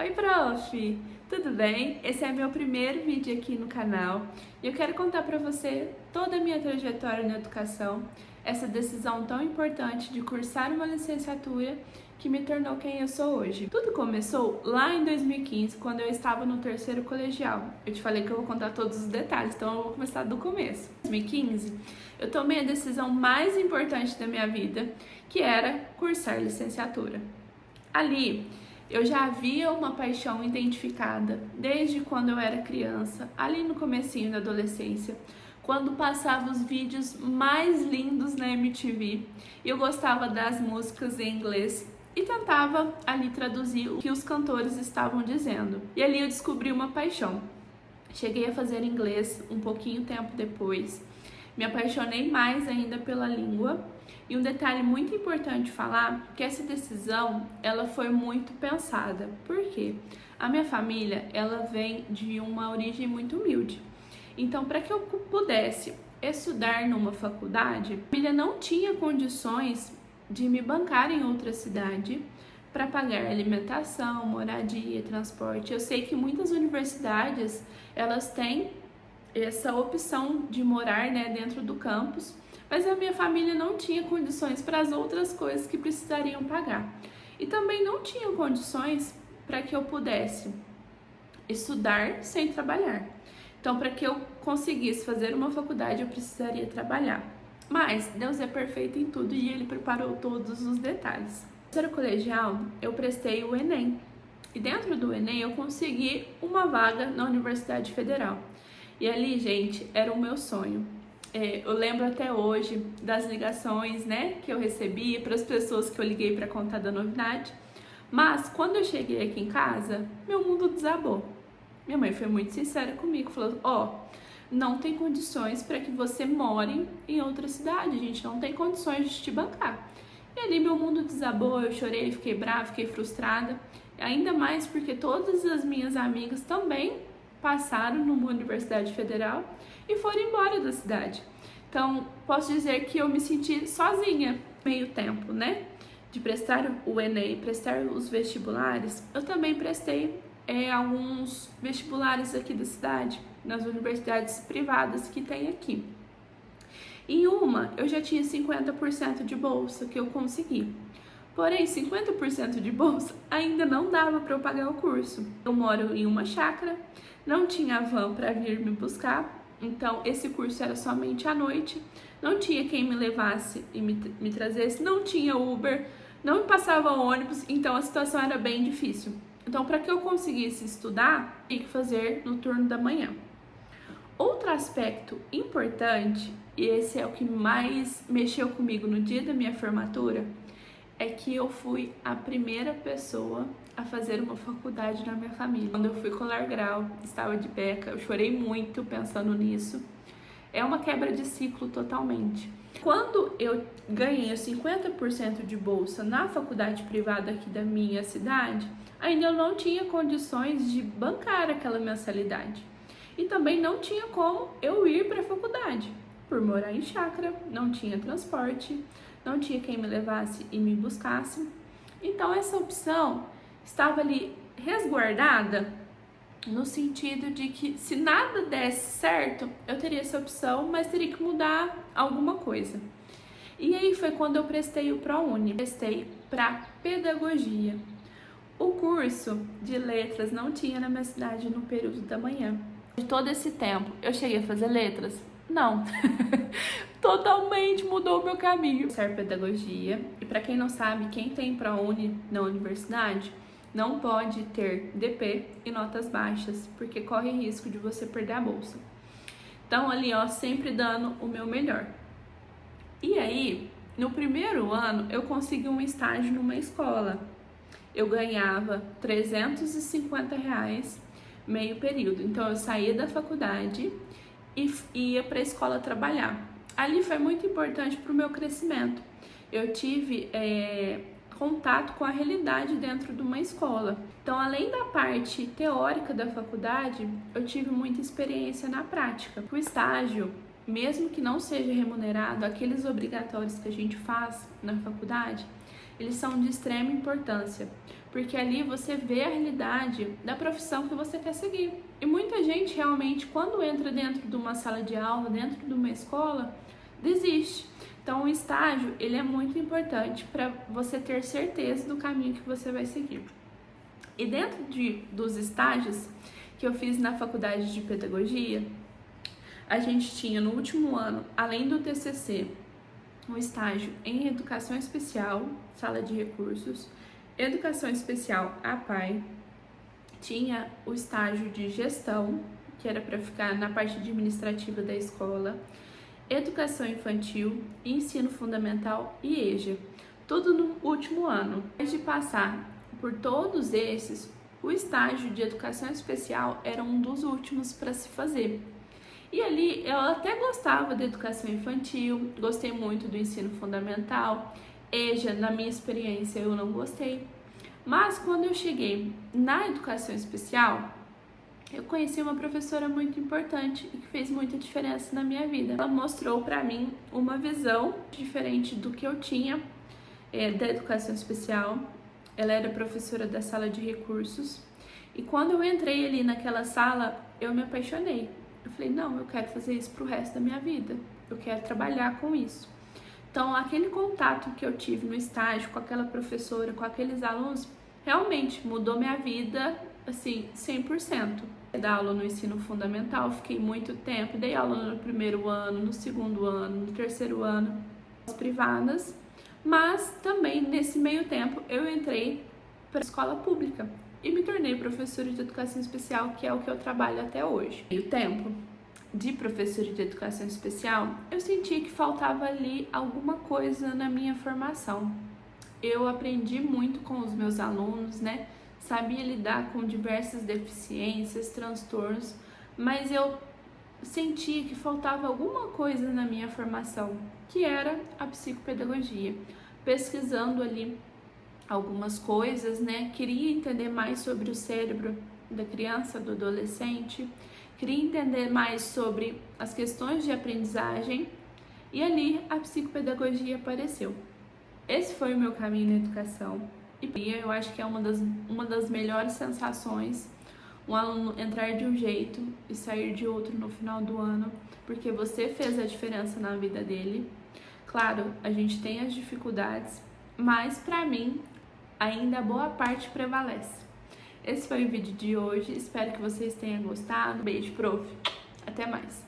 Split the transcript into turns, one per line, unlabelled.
Oi, prof! Tudo bem? Esse é meu primeiro vídeo aqui no canal e eu quero contar para você toda a minha trajetória na educação, essa decisão tão importante de cursar uma licenciatura que me tornou quem eu sou hoje. Tudo começou lá em 2015, quando eu estava no terceiro colegial. Eu te falei que eu vou contar todos os detalhes, então eu vou começar do começo. Em 2015, eu tomei a decisão mais importante da minha vida, que era cursar licenciatura. Ali, eu já havia uma paixão identificada desde quando eu era criança, ali no comecinho da adolescência, quando passava os vídeos mais lindos na MTV. Eu gostava das músicas em inglês e tentava ali traduzir o que os cantores estavam dizendo. E ali eu descobri uma paixão. Cheguei a fazer inglês um pouquinho tempo depois. Me apaixonei mais ainda pela língua. E um detalhe muito importante falar, que essa decisão, ela foi muito pensada. Por quê? A minha família, ela vem de uma origem muito humilde. Então, para que eu pudesse estudar numa faculdade, a família não tinha condições de me bancar em outra cidade para pagar alimentação, moradia, transporte. Eu sei que muitas universidades, elas têm essa opção de morar, dentro do campus, mas a minha família não tinha condições para as outras coisas que precisariam pagar. E também não tinham condições para que eu pudesse estudar sem trabalhar. Então, para que eu conseguisse fazer uma faculdade, eu precisaria trabalhar. Mas Deus é perfeito em tudo e Ele preparou todos os detalhes. No terceiro colegial, eu prestei o Enem. E dentro do Enem, eu consegui uma vaga na Universidade Federal. E ali, gente, era o meu sonho. Eu lembro até hoje das ligações, que eu recebi para as pessoas que eu liguei para contar da novidade. Mas quando eu cheguei aqui em casa, meu mundo desabou. Minha mãe foi muito sincera comigo, falou: não tem condições para que você more em outra cidade, a gente não tem condições de te bancar. E ali meu mundo desabou, eu chorei, fiquei brava, fiquei frustrada. Ainda mais porque todas as minhas amigas também passaram numa universidade federal e foram embora da cidade. Então, posso dizer que eu me senti sozinha meio tempo, de prestar o Enem, prestar os vestibulares. Eu também prestei alguns vestibulares aqui da cidade, nas universidades privadas que tem aqui. Em uma, eu já tinha 50% de bolsa que eu consegui. Porém, 50% de bolsa ainda não dava para eu pagar o curso. Eu moro em uma chácara, não tinha van para vir me buscar, então esse curso era somente à noite, não tinha quem me levasse e me trazesse, não tinha Uber, não passava ônibus, então a situação era bem difícil. Então, para que eu conseguisse estudar, tinha que fazer no turno da manhã. Outro aspecto importante, e esse é o que mais mexeu comigo no dia da minha formatura, é que eu fui a primeira pessoa a fazer uma faculdade na minha família. Quando eu fui colar grau, estava de beca, eu chorei muito pensando nisso. É uma quebra de ciclo totalmente. Quando eu ganhei os 50% de bolsa na faculdade privada aqui da minha cidade, ainda eu não tinha condições de bancar aquela mensalidade. E também não tinha como eu ir para a faculdade. Por morar em chácara, não tinha transporte, não tinha quem me levasse e me buscasse. Então essa opção estava ali resguardada no sentido de que se nada desse certo, eu teria essa opção, mas teria que mudar alguma coisa. E aí foi quando eu prestei o ProUni, prestei para pedagogia. O curso de letras não tinha na minha cidade no período da manhã. De todo esse tempo, eu cheguei a fazer letras? Não. Totalmente mudou o meu caminho. Serve pedagogia. E para quem não sabe, quem tem ProUni na universidade não pode ter DP e notas baixas, porque corre risco de você perder a bolsa. Então ali, sempre dando o meu melhor. E aí, no primeiro ano, eu consegui um estágio numa escola. Eu ganhava R$350 meio período. Então eu saía da faculdade e ia para a escola trabalhar. Ali foi muito importante para o meu crescimento. Eu tive contato com a realidade dentro de uma escola. Então, além da parte teórica da faculdade, eu tive muita experiência na prática. O estágio, mesmo que não seja remunerado, aqueles obrigatórios que a gente faz na faculdade, eles são de extrema importância, porque ali você vê a realidade da profissão que você quer seguir. E muita gente realmente, quando entra dentro de uma sala de aula, dentro de uma escola, desiste. Então, o estágio, ele é muito importante para você ter certeza do caminho que você vai seguir. E dentro dos estágios que eu fiz na faculdade de pedagogia, a gente tinha no último ano, além do TCC, um estágio em educação especial, sala de recursos, educação especial APAE, tinha o estágio de gestão, que era para ficar na parte administrativa da escola, educação infantil, ensino fundamental e EJA, tudo no último ano. Antes de passar por todos esses, o estágio de educação especial era um dos últimos para se fazer. E ali eu até gostava da educação infantil, gostei muito do ensino fundamental, EJA, na minha experiência, eu não gostei. Mas quando eu cheguei na educação especial, eu conheci uma professora muito importante e que fez muita diferença na minha vida. Ela mostrou para mim uma visão diferente do que eu tinha da educação especial. Ela era professora da sala de recursos e quando eu entrei ali naquela sala, eu me apaixonei. Eu falei, não, eu quero fazer isso pro resto da minha vida, eu quero trabalhar com isso. Então, aquele contato que eu tive no estágio com aquela professora, com aqueles alunos, realmente mudou minha vida, assim, 100%. Eu dei aula no ensino fundamental, fiquei muito tempo, dei aula no primeiro ano, no segundo ano, no terceiro ano, privadas, mas também nesse meio tempo eu entrei para a escola pública e me tornei professora de educação especial, que é o que eu trabalho até hoje. E o tempo de professora de educação especial, eu senti que faltava ali alguma coisa na minha formação. Eu aprendi muito com os meus alunos, né? Sabia lidar com diversas deficiências, transtornos, mas eu senti que faltava alguma coisa na minha formação, que era a psicopedagogia. Pesquisando ali algumas coisas, né? Queria entender mais sobre o cérebro da criança, do adolescente, queria entender mais sobre as questões de aprendizagem e ali a psicopedagogia apareceu. Esse foi o meu caminho na educação e eu acho que é uma das melhores sensações um aluno entrar de um jeito e sair de outro no final do ano, porque você fez a diferença na vida dele. Claro, a gente tem as dificuldades, mas para mim ainda a boa parte prevalece. Esse foi o vídeo de hoje, espero que vocês tenham gostado. Beijo, prof. Até mais.